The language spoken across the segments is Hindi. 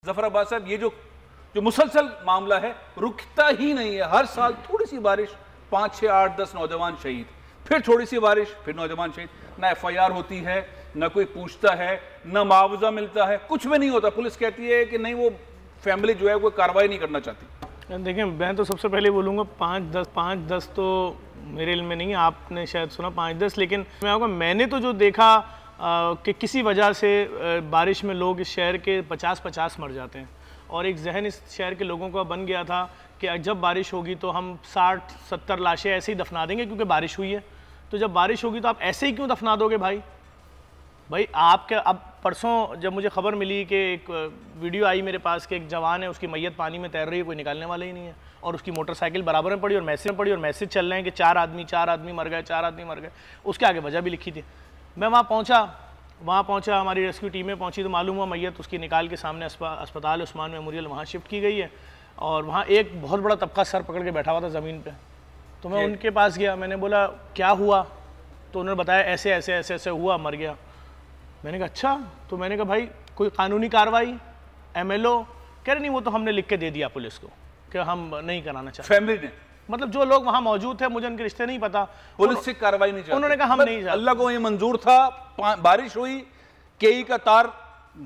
जफराबाद साहब, ये जो मुसलसल मामला है रुकता ही नहीं है। हर साल थोड़ी सी बारिश, 5, 6, 8, 10 नौजवान शहीद, फिर थोड़ी सी बारिश, फिर नौजवान शहीद। ना FIR होती है, ना कोई पूछता है, ना मुआवजा मिलता है, कुछ भी नहीं होता। पुलिस कहती है कि नहीं, वो फैमिली जो है कोई कार्रवाई नहीं करना चाहती। देखिए, मैं तो सबसे पहले बोलूँगा 5-10 तो मेरे इल्म में नहीं है, आपने शायद सुना 5-10, लेकिन मैंने तो जो देखा कि किसी वजह से बारिश में लोग इस शहर के 50-50 मर जाते हैं, और एक जहन इस शहर के लोगों का बन गया था कि जब बारिश होगी तो हम 60-70 लाशें ऐसे ही दफना देंगे क्योंकि बारिश हुई है। तो जब बारिश होगी तो आप ऐसे ही क्यों दफना दोगे भाई आपके। अब परसों जब मुझे खबर मिली कि एक वीडियो आई मेरे पास कि एक जवान है, उसकी मैयत पानी में तैर रही है, कोई निकालने वाला ही नहीं है, और उसकी मोटरसाइकिल बराबर में पड़ी और मैसेज चल रहे हैं कि 4 आदमी मर गए, 4 आदमी मर गए। उसके आगे वजह भी लिखी थी। मैं वहाँ पहुँचा, हमारी रेस्क्यू टीमें पहुँची तो मालूम हुआ मैयत उसकी निकाल के सामने अस्पताल उस्मान मेमोरियल वहाँ शिफ्ट की गई है, और वहाँ एक बहुत बड़ा तबका सर पकड़ के बैठा हुआ था ज़मीन पे। तो मैं उनके पास गया, मैंने बोला क्या हुआ, तो उन्होंने बताया ऐसे हुआ, मर गया। मैंने कहा अच्छा, तो मैंने कहा भाई कोई कानूनी कार्रवाई, MLO? कह रहे नहीं, वो तो हमने लिख के दे दिया पुलिस को कि हम नहीं कराना चाहते। फैमिली ने, मतलब जो लोग वहाँ मौजूद थे, मुझे उनके रिश्ते नहीं पता, पुलिस से कार्रवाई नहीं चाहते। उन्होंने कहा हम नहीं चाहते। अल्लाह को ये मंजूर था, बारिश हुई, KE का तार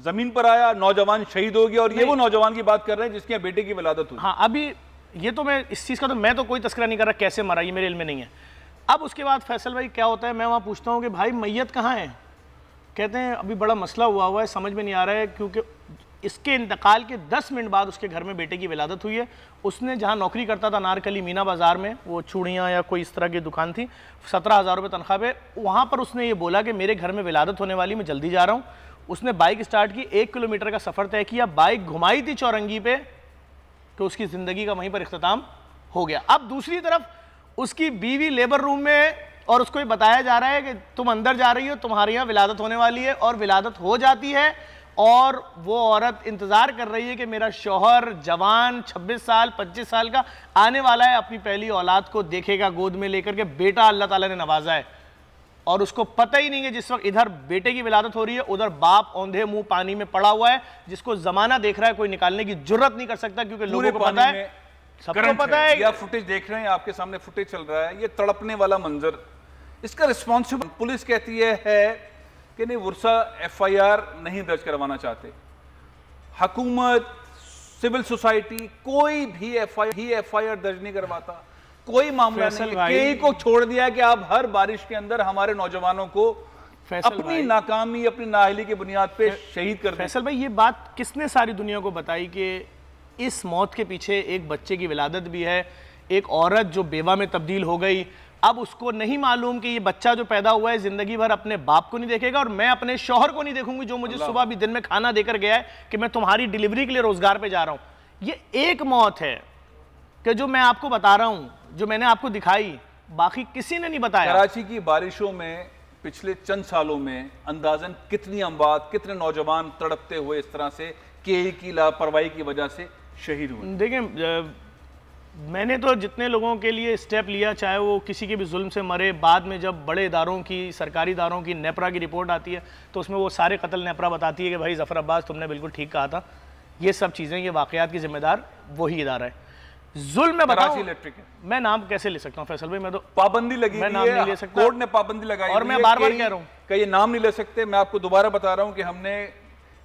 जमीन पर आया, नौजवान शहीद हो गया, और ये वो नौजवान की बात कर रहे हैं जिसके बेटे की विलादत हुई। हाँ, अभी ये तो मैं इस चीज़ का तो मैं तो कोई तस्करा नहीं कर रहा कैसे मरा, ये मेरे इल्म में नहीं है। अब उसके बाद फैसल भाई क्या होता है, मैं वहाँ पूछता हूँ कि भाई मैयत कहाँ है, कहते हैं अभी बड़ा मसला हुआ है, समझ में नहीं आ रहा है, क्योंकि इसके इंतकाल के 10 मिनट बाद उसके घर में बेटे की विलादत हुई है। उसने जहाँ नौकरी करता था नारकली मीना बाज़ार में, वो चूड़ियाँ या कोई इस तरह की दुकान थी, 17,000 रुपये तनख्वाह पे, वहाँ पर उसने ये बोला कि मेरे घर में विलादत होने वाली, मैं जल्दी जा रहा हूँ। उसने बाइक स्टार्ट की, 1 किलोमीटर का सफ़र तय किया, बाइक घुमाई थी चौरंगी पे, तो उसकी ज़िंदगी का वहीं पर इख्तिताम हो गया। अब दूसरी तरफ उसकी बीवी लेबर रूम में, और उसको ये बताया जा रहा है कि तुम अंदर जा रही हो, तुम्हारे यहाँ विलादत होने वाली है, और विलादत हो जाती है, और वो औरत इंतज़ार कर रही है कि मेरा शौहर जवान 26 साल 25 साल का आने वाला है, अपनी पहली औलाद को देखेगा गोद में लेकर के, बेटा अल्लाह ताला ने नवाजा है, और उसको पता ही नहीं है जिस वक्त इधर बेटे की विलादत हो रही है, उधर बाप औंधे मुंह पानी में पड़ा हुआ है, जिसको जमाना देख रहा है, कोई निकालने की जुर्रत नहीं कर सकता, क्योंकि लोगों को पता है, सबको पता है। या फुटेज देख रहे हैं, आपके सामने फुटेज चल रहा है, ये तड़पने वाला मंजर, इसका रिस्पॉन्सिबल पुलिस कहती है कि नहीं, वर्षा FIR नहीं दर्ज करवाना चाहते, हुकूमत, सिविल सोसाइटी, कोई भी FIR दर्ज नहीं करवाता, कोई मामला नहीं। KE को छोड़ दिया कि आप हर बारिश के अंदर हमारे नौजवानों को अपनी नाकामी, अपनी नाअहली की बुनियाद पे शहीद कर। फैसल भाई, ये बात किसने सारी दुनिया को बताई कि इस मौत के पीछे एक बच्चे की विलादत भी है, एक औरत जो बेवा में तब्दील हो गई, अब उसको नहीं मालूम कि ये बच्चा जो पैदा हुआ है जिंदगी भर अपने बाप को नहीं देखेगा, और मैं अपने शौहर को नहीं देखूंगी जो मुझे सुबह भी दिन में खाना देकर गया है कि मैं तुम्हारी डिलीवरी के लिए रोजगार पे जा रहा हूं। ये एक मौत है कि जो मैं आपको बता रहा हूं, जो मैंने आपको दिखाई, बाकी किसी ने नहीं बताया। कराची की बारिशों में पिछले चंद सालों में अंदाजन कितनी अमवात, कितने नौजवान तड़पते हुए इस तरह से KE की लापरवाही की वजह से शहीद हुए। देखें, मैंने तो जितने लोगों के लिए स्टेप लिया, चाहे वो किसी के भी जुल्म से मरे, बाद में जब बड़े इदारों की, सरकारी इदारों की नेपरा की रिपोर्ट आती है तो उसमें वो सारे कत्ल नेपरा बताती है कि भाई जफर अब्बास तुमने बिल्कुल ठीक कहा था, ये सब चीज़ें, ये वाक़यात की जिम्मेदार वही इदारा है। जुल्म में बताऊं, मैं नाम कैसे ले सकता हूँ फैसल भाई, मैं तो पाबंदी लगी, मैं नाम नहीं ले सकता, कोर्ट ने पाबंदी लगाई, और मैं बार बार कह रहा हूँ कि ये नाम नहीं ले सकते। मैं आपको दोबारा बता रहा हूँ कि हमने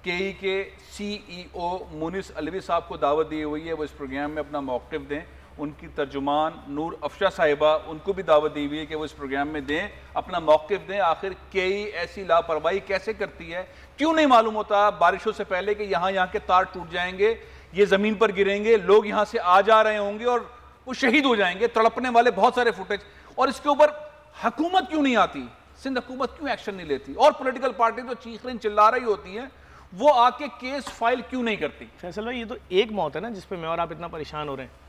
KE के CEO मुनिस अलवी साहब को दावत दी हुई है, वो इस प्रोग्राम में अपना मौक़िफ़ दें। उनकी तर्जुमान नूर अफशा साहिबा, उनको भी दावत दी हुई है कि वो इस प्रोग्राम में दें, अपना मौक़िफ़ दें। आखिर KE ऐसी लापरवाही कैसे करती है, क्यों नहीं मालूम होता बारिशों से पहले कि यहाँ के तार टूट जाएंगे, ये ज़मीन पर गिरेंगे, लोग यहाँ से आ जा रहे होंगे और वो शहीद हो जाएंगे। तड़पने वाले बहुत सारे फुटेज, और इसके ऊपर हुकूमत क्यों नहीं आती, सिंध हुकूमत क्यों एक्शन नहीं लेती, और पॉलिटिकल पार्टी तो चीख रही चिल्ला रही होती है, वो आके केस फाइल क्यों नहीं करती। फैसल भाई, ये तो एक मौत है ना जिस पे मैं और आप इतना परेशान हो रहे हैं।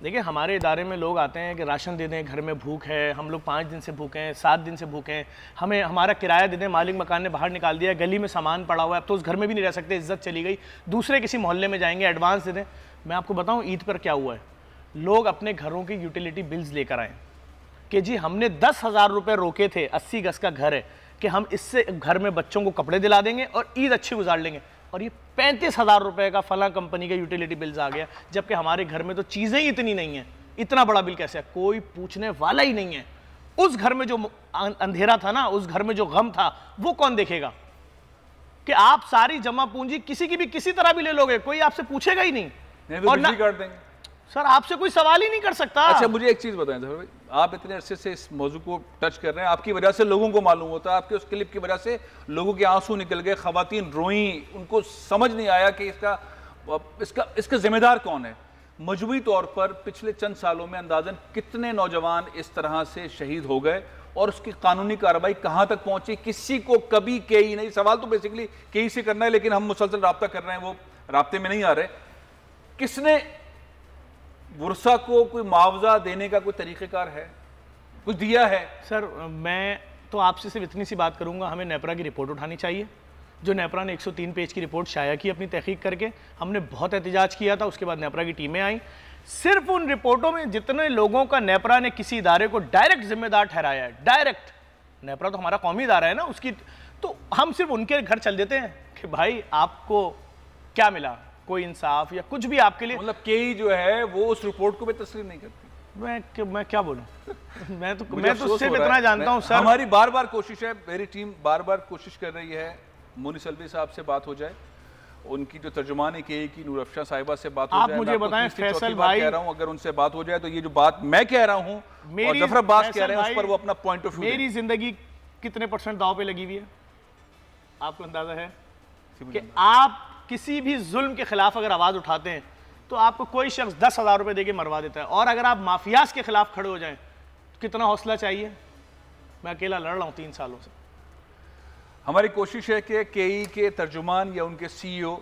देखिए, हमारे इदारे में लोग आते हैं कि राशन दे दें, घर में भूख है, हम लोग 5 दिन से भूखे हैं, 7 दिन से भूखे हैं, हमें हमारा किराया दे दें, मालिक मकान ने बाहर निकाल दिया, गली में सामान पड़ा हुआ है, अब तो उस घर में भी नहीं रह सकते, इज्जत चली गई, दूसरे किसी मोहल्ले में जाएंगे, एडवांस दे दें। मैं आपको बताऊं ईद पर क्या हुआ है, लोग अपने घरों की यूटिलिटी बिल्स लेकर आए कि जी हमने 10,000 रुपये रोके थे, 80 गज का घर है, कि हम इससे घर में बच्चों को कपड़े दिला देंगे और ईद अच्छी गुजार लेंगे। और ये 35,000 रुपए का फला कंपनी का यूटिलिटी बिल्स आ गया, जबकि हमारे घर में तो चीज़ें ही इतनी नहीं है, इतना बड़ा बिल कैसे है? कोई पूछने वाला ही नहीं है। उस घर में जो अंधेरा था ना, उस घर में जो गम था, वो कौन देखेगा? कि आप सारी जमा पूंजी किसी की भी किसी तरह भी ले लोगे, कोई आपसे पूछेगा ही नहीं और ना काट देंगे। सर आपसे कोई सवाल ही नहीं कर सकता। अच्छा मुझे एक चीज बताएं जफर भाई, आप इतने अरसे से इस मौजू को टच कर रहे हैं, आपकी वजह से लोगों को मालूम होता है, आपके उस क्लिप की वजह से लोगों के आंसू निकल गए, खवातीन रोई, उनको समझ नहीं आया कि इसका जिम्मेदार कौन है। मजमूई तौर पर पिछले चंद सालों में अंदाजन कितने नौजवान इस तरह से शहीद हो गए और उसकी कानूनी कार्रवाई कहां तक पहुंची, किसी को कभी केई नहीं। सवाल तो बेसिकली केई से करना है, लेकिन हम मुसलसल राब्ता कर रहे हैं, वो राब्ते में नहीं आ रहे। किसने बुरसा को कोई मुआवजा देने का कोई तरीक़ेकार है, कुछ दिया है? सर मैं तो आपसे सिर्फ इतनी सी बात करूंगा, हमें नेपरा की रिपोर्ट उठानी चाहिए। जो नेपरा ने 103 पेज की रिपोर्ट शाया की अपनी तहकीक करके, हमने बहुत एहतजाज किया था, उसके बाद नेपरा की टीमें आई। सिर्फ उन रिपोर्टों में जितने लोगों का नेपरा ने किसी इदारे को डायरेक्ट जिम्मेदार ठहराया है, डायरेक्ट, नेपरा तो हमारा कौमी इदारा है ना, उसकी तो हम सिर्फ उनके घर चल देते हैं कि भाई आपको क्या मिला, कोई इंसाफ या कुछ भी आपके लिए। मतलब केई जो है वो उस रिपोर्ट को भी तस्लीम नहीं करती। मैं क्या बोलूं मैं तो सिर्फ इतना जानता हूं सर, हमारी बार बार कोशिश है, मेरी टीम बार बार कोशिश कर रही है मुनिस अलवी साहब से बात हो जाए, उनकी जो तर्जुमान है केई की नूर अफशा साहिबा से बात हो जाए। आप मुझे बताएं फैसल भाई, कह रहा हूं अगर उनसे बात हो जाए तो ये जो बात मैं कह रहा हूं और जफर अब्बास कह रहे हैं उस पर वो अपना पॉइंट ऑफ व्यू। मेरी जिंदगी कितने % दाव पे लगी हुई है आपको अंदाजा है कि आप किसी भी जुल्म के खिलाफ अगर आवाज उठाते हैं तो आपको कोई शख्स 10,000 रुपए देके मरवा देता है, और अगर आप माफियाज के खिलाफ खड़े हो जाएं तो कितना हौसला चाहिए। मैं अकेला लड़ रहा हूं 3 सालों से। हमारी कोशिश है कि केई के तर्जुमान या उनके CEO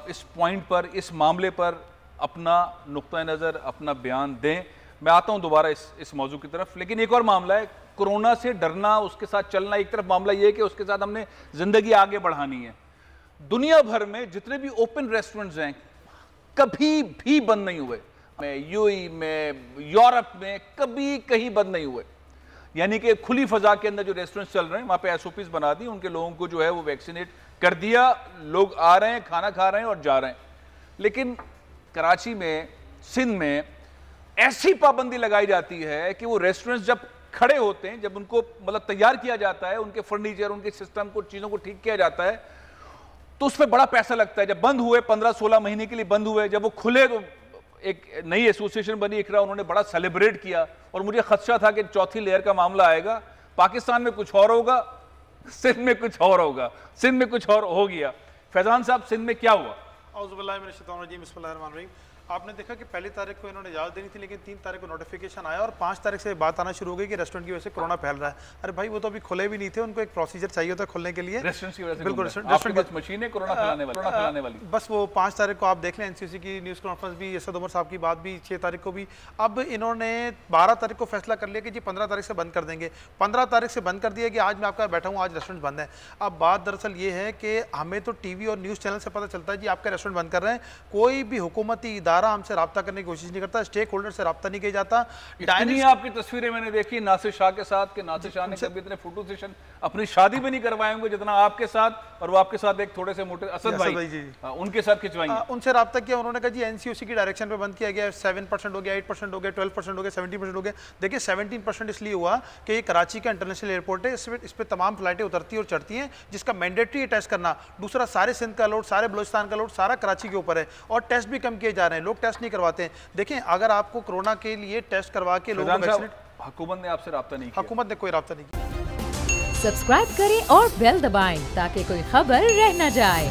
इस पॉइंट पर, इस मामले पर अपना नुक्ता नज़र, अपना बयान दें। मैं आता हूं दोबारा इस मौजू की तरफ, लेकिन एक और मामला है कोरोना से डरना, उसके साथ चलना। एक तरफ मामला ये है कि उसके साथ हमने ज़िंदगी आगे बढ़ानी है। दुनिया भर में जितने भी ओपन रेस्टोरेंट्स हैं कभी भी बंद नहीं हुए, UAE में, यूरोप में कभी कहीं बंद नहीं हुए। यानी कि खुली फजा के अंदर जो रेस्टोरेंट्स चल रहे हैं वहाँ पे SOPs बना दी, उनके लोगों को जो है वो वैक्सीनेट कर दिया, लोग आ रहे हैं, खाना खा रहे हैं और जा रहे हैं। लेकिन कराची में, सिंध में ऐसी पाबंदी लगाई जाती है कि वो रेस्टोरेंट्स जब खड़े होते हैं, जब उनको मतलब तैयार किया जाता है, उनके फर्नीचर, उनके सिस्टम को, चीज़ों को ठीक किया जाता है, तो उस पर बड़ा पैसा लगता है। जब बंद हुए 15-16 महीने के लिए बंद हुए, जब वो खुले तो एक नई एसोसिएशन बनी इकरा, उन्होंने बड़ा सेलिब्रेट किया और मुझे खदशा था कि चौथी लेयर का मामला आएगा, पाकिस्तान में कुछ और होगा, सिंध में कुछ और होगा, सिंध में कुछ और हो गया। फैजान साहब, सिंध में क्या हुआ? आपने देखा कि पहली तारीख को इन्होंने इजाज़त देनी थी, लेकिन 3 तारीख को नोटिफिकेशन आया और 5 तारीख से बात आना शुरू हो गई कि रेस्टोरेंट की वजह से कोरोना फैल रहा है। अरे भाई वो तो अभी खुले भी नहीं थे, उनको एक प्रोसीजर चाहिए होता खुलने के लिए। रेस्टोरेंट की वजह से बिल्कुल, रेस्टोरेंट मशीन है कोरोना फैलाने वाली। बस वो 5 तारीख को आप देख लें, NCC की न्यूज़ कॉन्फ्रेंस भी, असद उमर साहब की बात भी 6 तारीख को भी। अब इन्होंने 12 तारीख को फैसला कर लिया कि जी 15 तारीख से बंद कर देंगे। 15 तारीख से बंद कर दिया कि आज मैं आपका बैठा हूँ, आज रेस्टोरेंट बंद है। अब बात दरअसल ये है कि हमें तो TV और न्यूज़ चैनल से पता चलता है जी आपका रेस्टोरेंट बंद कर रहे हैं, कोई भी हुकूमती इदारा हमसे रब्ता करने की कोशिश नहीं करता, स्टेक होल्डर से रब्ता नहीं किया जाता। इतनी आपकी तस्वीरें मैंने देखी नासिर शाह के साथ कि नासिर शाह ने कभी इतने फोटो सेशन अपनी शादी में नहीं करवाए होंगे जितना आपके साथ, और वो आपके साथ एक थोड़े से मोटे असद भाई जी उनके साथ खिंचवाएंगे। उनसे रब्ता किया, उन्होंने कहा जी NCOC की डायरेक्शन पे बंद किया गया, 7% हो गया, 8% हो गया, 12% हो गया, 17% हो गया। देखिए 17% इसलिए हुआ कि ये कराची का इंटरनेशनल एयरपोर्ट है, इस पर तमाम फ्लाइटें उतरती और चढ़ती हैं, जिसका मैंडेटरी टेस्ट करना। दूसरा, सारे सिंध का लोड, सारे बलोचिस्तान का लोड सारा कराची के ऊपर है, और टेस्ट भी कम किए जा रहे हैं, लोग टेस्ट नहीं करवाते हैं। देखें अगर आपको कोरोना के लिए टेस्ट करवा के लोगों को, हुकूमत ने आपसे रब्ता नहीं किया? हुकूमत ने कोई रब्ता नहीं किया। सब्सक्राइब करें और बेल दबाएं ताकि कोई खबर रह न जाए।